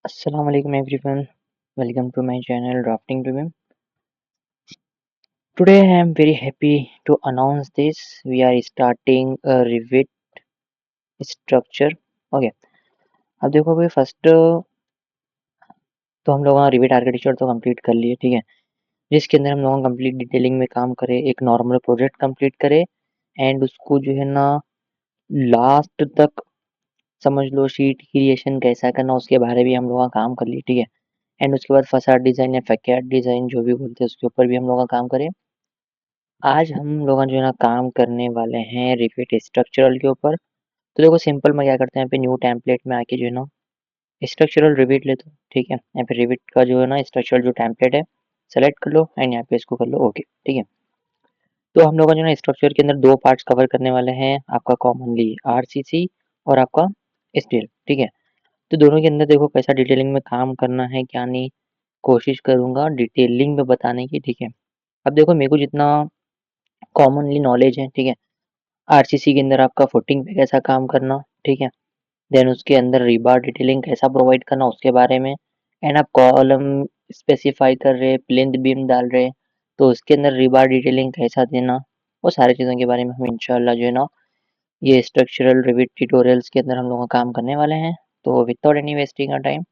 Assalamu alaikum everyone. Welcome to my channel Drafting to Mim. Today I am very happy to announce this. We are starting a Revit structure. Okay. अब देखो भाई first तो हम लोगों ने rivet architecture तो complete कर लिए, ठीक है। जिसके अंदर हम लोगों ने कंप्लीट डिटेलिंग में काम करे, एक नॉर्मल प्रोजेक्ट कंप्लीट करे एंड उसको जो है ना लास्ट तक समझ लो शीट क्रिएशन कैसा करना उसके बारे में भी हम लोगों का काम कर लिए, ठीक है। एंड उसके बाद फसाड डिज़ाइन या फैकेट डिज़ाइन जो भी बोलते हैं उसके ऊपर भी हम लोग का काम करें। आज हम लोग जो है ना काम करने वाले हैं रिविट स्ट्रक्चरल के ऊपर। तो देखो सिंपल मैं क्या करते हैं यहाँ पे न्यू टेम्पलेट में आके जो है ना स्ट्रक्चरल रिविट लेते हो, ठीक है। यहाँ पे रिविट का जो है ना स्ट्रक्चरल जो टेम्पलेट है सेलेक्ट कर लो एंड यहाँ पे इसको कर लो ओके, ठीक है। तो हम लोग जो है ना स्ट्रक्चर के अंदर दो पार्ट्स कवर करने वाले हैं, आपका कॉमनली आरसीसी और आपका स्टील, ठीक है। तो दोनों के अंदर देखो कैसा डिटेलिंग में काम करना है क्या नहीं, कोशिश करूंगा डिटेलिंग में बताने की, ठीक है। अब देखो मेरे को जितना कॉमनली नॉलेज है, ठीक है। आरसीसी के अंदर आपका फुटिंग पे कैसा काम करना, ठीक है। देन उसके अंदर रीबार डिटेलिंग कैसा प्रोवाइड करना उसके बारे में। एंड आप कॉलम स्पेसिफाई कर रहे, प्लिंथ बीम डाल रहे, तो उसके अंदर रीबार डिटेलिंग कैसा देना, वो सारी चीज़ों के बारे में हम इंशाल्लाह जो है ना ये स्ट्रक्चरल रिविट ट्यूटोरियल्स के अंदर हम लोग काम करने वाले हैं। तो विदाउट एनी वेस्टिंग का टाइम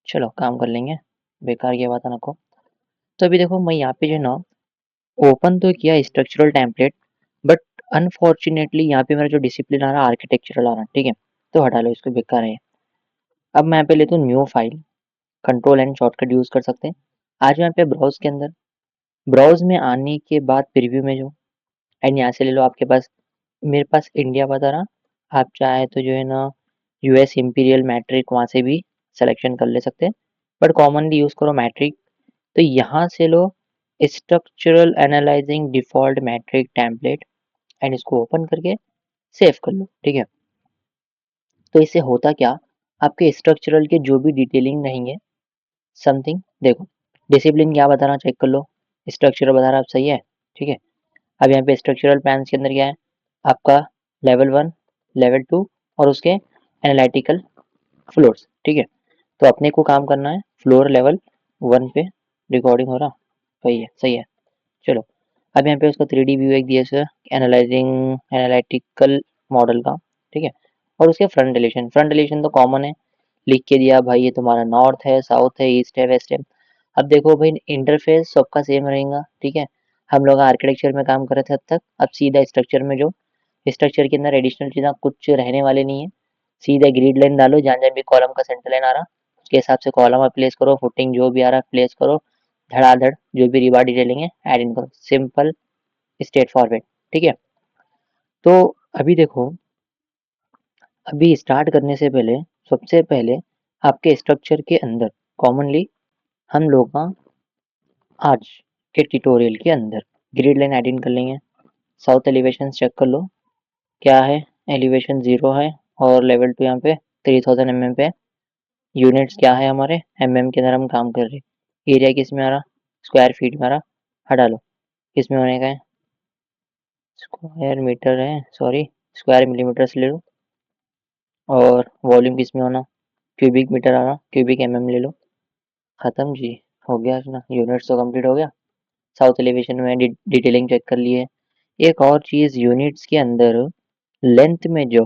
चलो काम कर लेंगे, बेकार की बात ना को। तो अभी देखो मैं यहाँ पे जो है ना ओपन तो किया स्ट्रक्चरल टेम्पलेट, बट अनफॉर्चुनेटली यहाँ पे मेरा जो डिसिप्लिन आ रहा है आर्किटेक्चरल आ रहा है, ठीक है। तो हटा लो इसको, बेकार है। अब मैं यहाँ पे लेता हूँ new file, control and shortcut use कर सकते हैं। आज मैं यहाँ पे ब्राउज के अंदर, ब्राउज में आने के बाद प्रीव्यू में जो एंड यहाँ से ले लो, आपके पास मेरे पास इंडिया बता रहा, आप चाहे तो जो है ना यूएस इंपीरियल मैट्रिक वहाँ से भी सिलेक्शन कर ले सकते हैं, बट कॉमनली यूज करो मैट्रिक। तो यहाँ से लो structural analysing default metric template and इसको ओपन करके सेव कर लो, ठीक है। तो इससे होता क्या, आपके स्ट्रक्चरल के जो भी डिटेलिंग रहेंगे समथिंग, देखो डिसिप्लिन क्या बता रहा चेक कर लो, स्ट्रक्चरल बता रहा आप सही है, ठीक है। अब यहाँ पे स्ट्रक्चरल प्लान के अंदर क्या है आपका लेवल 1, लेवल 2 और उसके एनालिटिकल फ्लोर्स, ठीक है। तो अपने को काम करना है फ्लोर लेवल 1 पे। रिकॉर्डिंग हो रहा सही है, सही है। चलो अब यहाँ पे उसका 3D व्यू एक दिया सर, एनालाइजिंग एनालिटिकल मॉडल का, ठीक है। और उसके फ्रंट एलिवेशन तो कॉमन है, लिख के दिया भाई ये तुम्हारा नॉर्थ है, साउथ है, ईस्ट है, वेस्ट है। अब देखो भाई इंटरफेस सबका सेम रहेगा, ठीक है। हम लोग आर्किटेक्चर में काम कर रहे थे अब तक, अब सीधा स्ट्रक्चर में जो स्ट्रक्चर के अंदर एडिशनल चीज़ें कुछ रहने वाले नहीं है। सीधा ग्रिड लाइन डालो, जहाँ जहाँ भी कॉलम का सेंटर लाइन आ रहा उसके हिसाब से कॉलम आप प्लेस करो, फुटिंग जो भी आ रहा है प्लेस करो, धड़ाधड़ जो भी रिबार डिटेलिंग है ऐड इन करो, सिंपल स्ट्रेट फॉरवर्ड, ठीक है। तो अभी देखो, अभी स्टार्ट करने से पहले सबसे पहले आपके स्ट्रक्चर के अंदर कॉमनली हम लोग का आज के ट्यूटोरियल के अंदर ग्रिड लाइन एड इन कर लेंगे। साउथ एलिवेशन चेक कर लो क्या है, एलिवेशन 0 है और लेवल 2 यहाँ पे 3000 mm पे। यूनिट्स क्या है हमारे के अंदर हम काम कर रहे हैं। एरिया किस में आ रहा, स्क्वायर फीट में आ रहा, हटा लो, किस में होने का है, स्क्वायर मीटर है, सॉरी स्क्वायर मिलीमीटर से ले लो। और वॉल्यूम किस में होना, क्यूबिक मीटर आ रहा, क्यूबिक ले लो। खत्म जी, हो गया ना, यूनिट्स तो कंप्लीट हो गया। साउथ एलिवेशन में डिटेलिंग चेक कर लिए। एक और चीज़ यूनिट्स के अंदर लेंथ में जो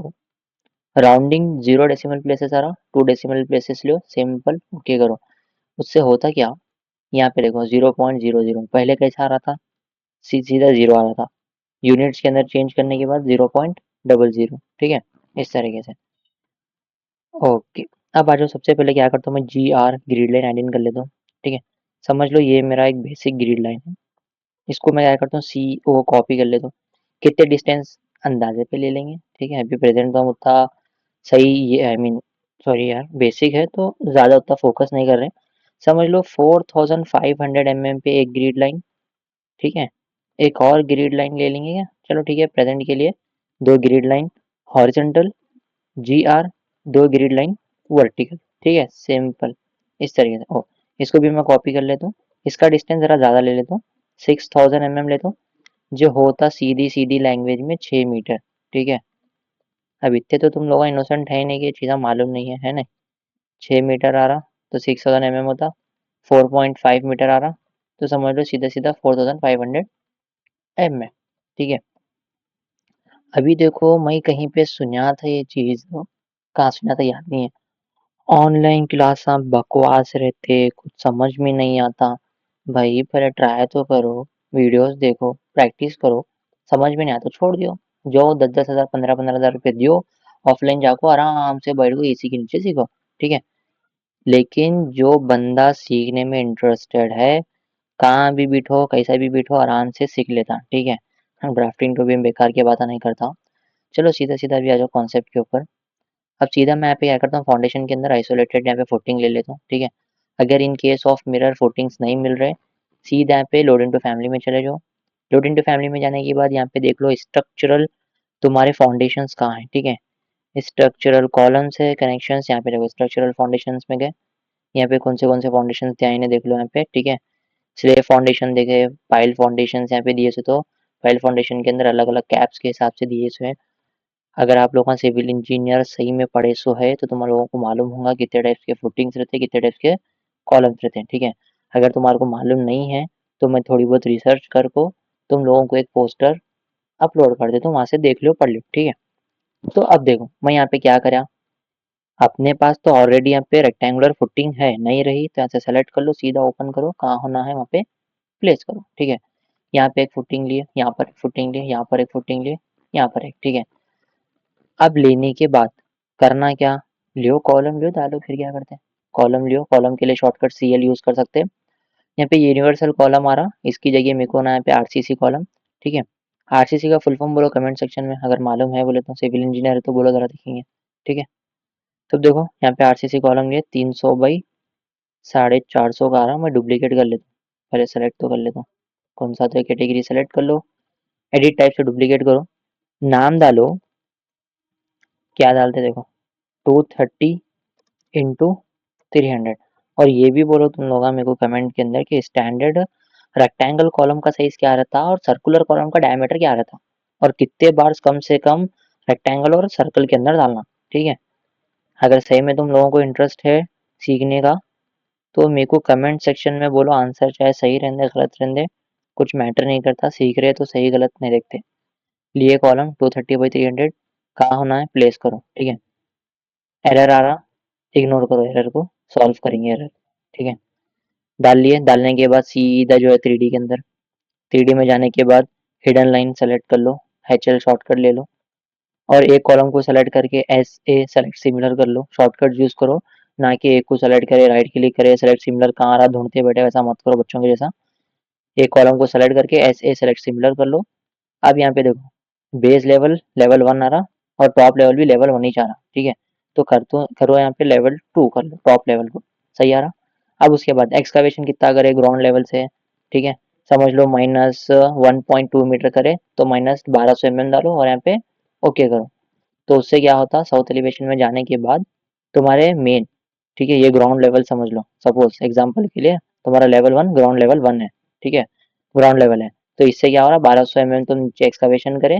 राउंडिंग 0 डेसिमल प्लेसेस आ रहा, 2 डेसिमल प्लेसेस लो, सिंपल ओके करो। उससे होता क्या, यहाँ पे देखो 0.00 पहले कैसा आ रहा था, सीधा 0 आ रहा था। यूनिट्स के अंदर चेंज करने के बाद 0.00, ठीक है, इस तरीके से। ओके, अब आ जाओ, सबसे पहले क्या करता हूँ मैं जी आर ग्रिड लाइन एड इन कर लेता हूँ, ठीक है। समझ लो ये मेरा एक बेसिक ग्रिड लाइन है, इसको मैं क्या करता हूँ सी ओ कॉपी कर लेता हूँ। कितने डिस्टेंस अंदाजे पे ले लेंगे, ठीक है। अभी प्रेजेंट तो हम उतना सही ये आई मीन सॉरी यार बेसिक है तो ज़्यादा उतना फोकस नहीं कर रहे हैं। समझ लो 4500 mm पे एक ग्रिड लाइन, ठीक है। एक और ग्रिड लाइन ले लेंगे क्या, चलो ठीक है प्रेजेंट के लिए दो ग्रिड लाइन हॉरिजॉन्टल जी आर, दो ग्रिड लाइन वर्टिकल, ठीक है, सिंपल इस तरीके से। ओ, इसको भी मैं कॉपी कर लेता हूँ, इसका डिस्टेंस ज़रा ज़्यादा ले लेता हूँ, 6000 mm लेता हूँ, जो होता सीधी सीधी लैंग्वेज में 6 मीटर, ठीक है। अब इतने तो तुम लोग इनोसेंट है नहीं कि ये चीज़ें मालूम नहीं है, है ना। 6 मीटर आ रहा, तो 6000 mm होता, 4.5 मीटर आ रहा, तो समझ लो सीधा सीधा 4500 mm। ठीक है, अभी देखो मैं कहीं पे सुना था ये चीज़, कहाँ सुना था याद नहीं है। ऑनलाइन क्लास बकवास रहते, कुछ समझ में नहीं आता। भाई पहले ट्राई तो करो, वीडियोस देखो, प्रैक्टिस करो, समझ में नहीं आता छोड़ दियो। जो 10-10 हज़ार 15-15 हज़ार रुपये दियो, ऑफलाइन जाको आराम से बैठ को एसी के नीचे सीखो। ठीक है, लेकिन जो बंदा सीखने में इंटरेस्टेड है, कहाँ भी बैठो कैसा भी बैठो आराम से सीख लेता। ठीक है, ड्राफ्टिंग तो भी बेकार की बात नहीं करता। चलो सीधा सीधा भी आ जाओ कॉन्सेप्ट के ऊपर। अब सीधा मैं यहाँ पे क्या करता हूँ, फाउंडेशन के अंदर आइसोलेटेड यहाँ पे फुटिंग ले लेता हूँ। ठीक है, अगर in case of mirror footings नहीं मिल रहे, सीधा यहाँ पे लोड इनटू फैमिली में चले जाओ। लोड इनटू फैमिली में जाने के बाद यहाँ पे देख लो स्ट्रक्चरल तुम्हारे फाउंडेशंस कहाँ हैं। ठीक है, स्ट्रक्चरल कॉलम्स है, कनेक्शंस यहाँ पे देखो, स्ट्रक्चरल फाउंडेशंस में गए, यहाँ पे कौन से फाउंडेशंस दिए इन्हें देख लो यहाँ पे। ठीक है, स्लेब फाउंडेशन देखे, पाइल फाउंडेशन यहाँ पे दिए से, तो पाइल फाउंडेशन के अंदर अलग अलग कैप्स के हिसाब से दिए हुए हैं। अगर आप लोगों का सिविल इंजीनियर सही में पढ़े सो है तो तुम लोगों को मालूम होगा कितने टाइप्स के फुटिंग्स रहते हैं, कितने टाइप्स के कॉलम्स रहते हैं। ठीक है, अगर तुम्हारे को मालूम नहीं है तो मैं थोड़ी बहुत रिसर्च कर को तुम लोगों को एक पोस्टर अपलोड कर देता हूँ, वहाँ से देख लो पढ़ लो। ठीक है, तो अब देखो मैं यहाँ पे क्या करा, अपने पास तो ऑलरेडी यहाँ पे रेक्टेंगुलर फुटिंग है, नहीं रही तो यहाँ से सेलेक्ट कर लो, सीधा ओपन करो, कहाँ होना है वहाँ पे प्लेस करो। ठीक है, यहाँ पे एक फुटिंग लिए, यहाँ पर एक फुटिंग लिए, यहाँ पर एक फुटिंग लिए, यहाँ पर एक। ठीक है, अब लेने के बाद करना क्या, लियो कॉलम लियो डालो, फिर क्या करते हैं, कॉलम लियो, कॉलम के लिए शॉर्टकट CL यूज़ कर सकते हैं। यहाँ पे यूनिवर्सल कॉलम आ रहा, इसकी जगह मेरे को ना यहाँ पे RCC कॉलम। ठीक है, RCC का फुल फॉर्म बोलो कमेंट सेक्शन में, अगर मालूम है बोले तो, सिविल इंजीनियर है तो बोलो ज़रा देखेंगे। ठीक है, तो देखो यहाँ पे RCC कॉलम लिए 300 बाई 450 का आ रहा, मैं डुप्लीकेट कर लेता हूँ, पहले सेलेक्ट तो कर लेता हूँ, कौन सा तो कैटेगरी सेलेक्ट कर लो, एडिट टाइप से डुप्लीकेट करो, नाम डालो, क्या डालते देखो, 230 इंटू 300। और ये भी बोलो तुम लोग मेरे को कमेंट के अंदर कि स्टैंडर्ड रेक्टेंगल कॉलम का साइज क्या रहता और सर्कुलर कॉलम का डायमीटर क्या रहता, और कितने बार कम से कम रेक्टेंगल और सर्कल के अंदर डालना। ठीक है, अगर सही में तुम लोगों को इंटरेस्ट है सीखने का तो मेरे को कमेंट सेक्शन में बोलो, आंसर चाहे सही रहने गलत रहने कुछ मैटर नहीं करता, सीख रहे तो सही गलत नहीं देखते। लिए कॉलम 230/300, कहाँ होना है प्लेस करो। ठीक है, एरर आ रहा, इग्नोर करो एरर को, सॉल्व करेंगे एरर। ठीक है, डाल लिए, डालने के बाद सीधा जो है 3D के अंदर, 3D में जाने के बाद हिडन लाइन सेलेक्ट कर लो, HL शॉर्टकट ले लो, और एक कॉलम को सेलेक्ट करके SA सेलेक्ट सिमिलर कर लो, शॉर्टकट यूज करो, ना कि एक को सेलेक्ट करे राइट क्लिक करे सेलेक्ट सिमिलर कहाँ आ रहा ढूंढते बैठे, वैसा मत करो बच्चों के जैसा। एक कॉलम को सेलेक्ट करके SA सेलेक्ट सिमिलर कर लो। अब यहाँ पे देखो बेस लेवल लेवल 1 आ रहा और टॉप लेवल भी लेवल 1 ही चाह रहा। ठीक है, तो करो यहाँ पे लेवल 2 कर लो, टॉप लेवल को सही आ रहा। अब उसके बाद एक्सकावेशन कितना करे ग्राउंड लेवल से। ठीक है, समझ लो -1.2 मीटर करे तो -1200 mm डालो और यहाँ पे ओके करो। तो उससे क्या होता, साउथ एलिवेशन में जाने के बाद तुम्हारे मेन, ठीक है, ये ग्राउंड लेवल समझ लो, सपोज एग्जांपल के लिए तुम्हारा लेवल 1 ग्राउंड लेवल 1 है। ठीक है, ग्राउंड लेवल है, तो इससे क्या हो रहा, 1200 mm तुम नीचे एक्सकावेशन करे,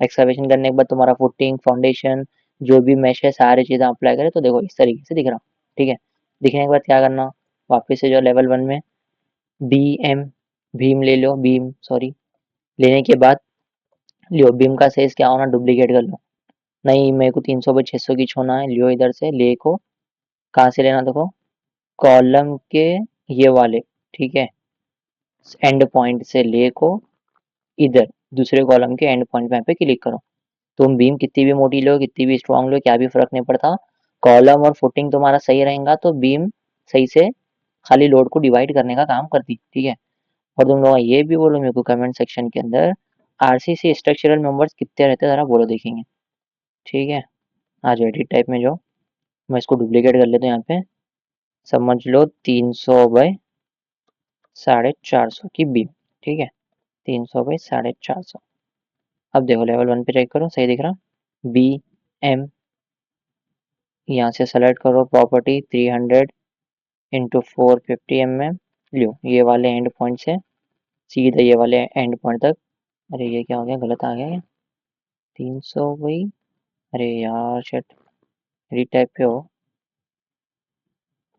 एक्सकावेशन करने के बाद तुम्हारा फुटिंग फाउंडेशन जो भी मैश है सारी चीज़ें अप्लाई करे, तो देखो इस तरीके से दिख रहा। ठीक है, दिखने के बाद क्या करना, वापस से जो लेवल 1 में BM भीम ले लो, बीम सॉरी, लेने के बाद लियो बीम का साइज क्या होना, डुप्लीकेट कर लो, नहीं मेरे को 300/600 की छोना है, लियो इधर से ले को, कहाँ से लेना देखो, कॉलम के ये वाले, ठीक है, एंड पॉइंट से ले को इधर दूसरे कॉलम के एंड पॉइंट पे यहाँ पे क्लिक करो। तुम बीम कितनी भी मोटी लो कितनी भी स्ट्रांग लो क्या भी फर्क नहीं पड़ता, कॉलम और फुटिंग तुम्हारा सही रहेगा तो बीम सही से खाली लोड को डिवाइड करने का काम करती। ठीक है, और तुम लोग ये भी बोलो मेरे को कमेंट सेक्शन के अंदर RCC स्ट्रक्चरल मेंबर्स कितने रहते हैं जरा बोलो देखेंगे। ठीक है, आज एडिट टाइप में जो मैं इसको डुप्लीकेट कर लेता हूँ यहाँ पे, समझ लो 300/450 की बीम। ठीक है, 300/450। अब देखो लेवल 1 पे चेक करो सही दिख रहा, BM यहाँ से सेलेक्ट करो प्रॉपर्टी 300 इंटू 450 mm, लो ये वाले एंड पॉइंट से सीधे ये वाले एंड पॉइंट तक। अरे ये क्या हो गया, गलत आ गया क्या, 300 भाई, अरे यार शिट, रीटाइप पे हो,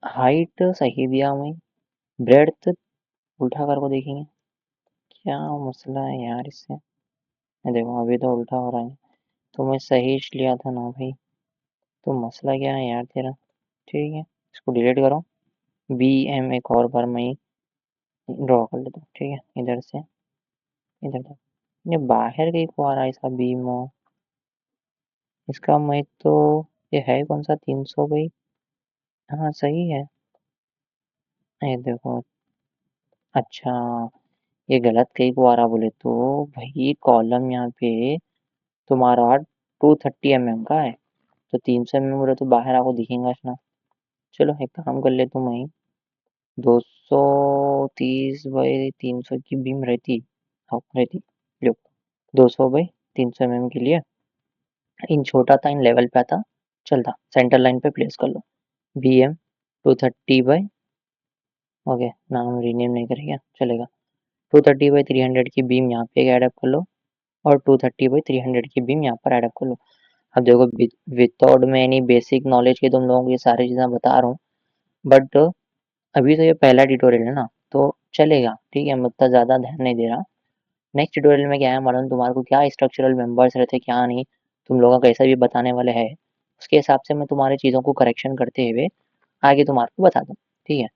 हाइट सही दिया वहीं, ब्रेड्थ उल्टा कर को देखेंगे, क्या मसला है यार इससे। ये देखो अभी तो उल्टा हो रहा है, तो मैं सही लिया था ना भाई, तो मसला क्या है यार तेरा। ठीक है, इसको डिलीट करो, बी एम एक और बार मैं ड्रॉ कर लेता हूँ। ठीक है, इधर से इधर तक, ये बाहर कहीं को आ रहा है इसका बीम, इसका मैं तो, ये है कौन सा 300 भाई, हाँ सही है। ये देखो, अच्छा ये गलत कहीं को आ रहा बोले तो भाई, कॉलम यहाँ पे तुम्हारा 230 mm का है, तो 300 mm बोले तो बाहर आपको दिखेगा ना। चलो एक काम कर ले तुम वहीं, 230 बाई 300 की बीम रहती, हाँ रहती, लो 200 बाई 300 mm के लिए इन छोटा था, इन लेवल पे आता, चलता सेंटर लाइन पे प्लेस कर लो, बी एम 230 बाई, ओके नाम रीनेम नहीं करेगा चलेगा, 230 बाई 300 की बीम यहाँ पे ऐड अप कर लो, और 230 बाई 300 की बीम यहाँ पर ऐड अप कर लो। अब देखो विदाउट में एनी बेसिक नॉलेज के तुम लोगों को ये सारी चीज़ें बता रहा हूँ, बट अभी तो ये पहला ट्यूटोरियल है ना, तो चलेगा ठीक है, मैं उतना ज़्यादा ध्यान नहीं दे रहा। नेक्स्ट ट्यूटोरियल में क्या है मालूम तुम्हारे को, क्या स्ट्रक्चरल मेंबर्स रहते क्या नहीं, तुम लोगों को कैसा भी बताने वाले हैं, उसके हिसाब से मैं तुम्हारी चीज़ों को करेक्शन करते हुए आगे तुम्हारे को बता दूँ। ठीक है,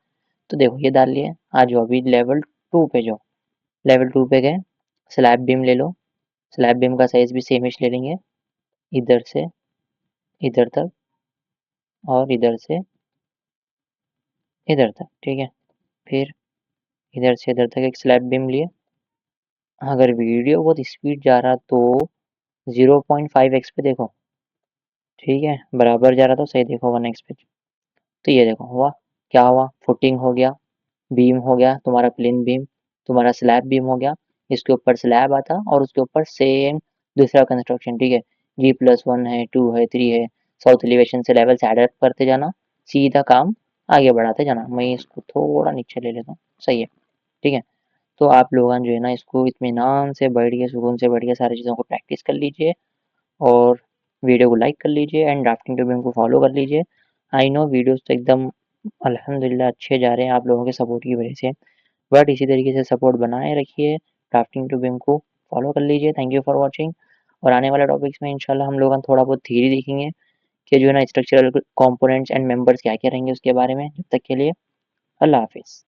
तो देखो ये डाल लिए, आ जाओ अभी लेवल 2 पे जाओ, लेवल 2 पे गए, स्लैब बीम ले लो, स्लैब बीम का साइज भी सेम ही ले लेंगे, इधर से इधर तक और इधर से इधर तक। ठीक है, फिर इधर से इधर तक एक स्लैब बीम लिए, अगर वीडियो बहुत स्पीड जा रहा तो 0.5x पे देखो, ठीक है बराबर जा रहा तो सही देखो 1x पे। तो ये देखो हुआ, क्या हुआ, फुटिंग हो गया, बीम हो गया तुम्हारा प्लेन बीम, तुम्हारा स्लैब बीम हो गया, इसके ऊपर स्लैब आता और उसके ऊपर सेम दूसरा कंस्ट्रक्शन। ठीक है, G+1 है, 2 है, 3 है, साउथ एलिवेशन से लेवल से एड करते जाना, सीधा काम आगे बढ़ाते जाना। मैं इसको थोड़ा नीचे ले लेता हूँ, सही है। ठीक है, तो आप लोग जो है ना इसको इत्मीनान से बैठ के सुकून से बैठ के सारी चीज़ों को प्रैक्टिस कर लीजिए, और वीडियो को लाइक कर लीजिए एंड ड्राफ्टिंग ट्यूबिंग को फॉलो कर लीजिए। आई नो वीडियोस तो एकदम अल्हम्दुलिल्लाह अच्छे जा रहे हैं आप लोगों के सपोर्ट की वजह से, बट इसी तरीके से सपोर्ट बनाए रखिए, ड्राफ्टिंग ट्यूबिंग को फॉलो कर लीजिए। थैंक यू फॉर वॉचिंग, और आने वाले टॉपिक्स में इंशाल्लाह हम लोग थोड़ा बहुत थ्योरी देखेंगे कि जो है ना स्ट्रक्चरल कंपोनेंट्स एंड मेंबर्स क्या क्या रहेंगे उसके बारे में। जब तक के लिए अल्लाह हाफिज़।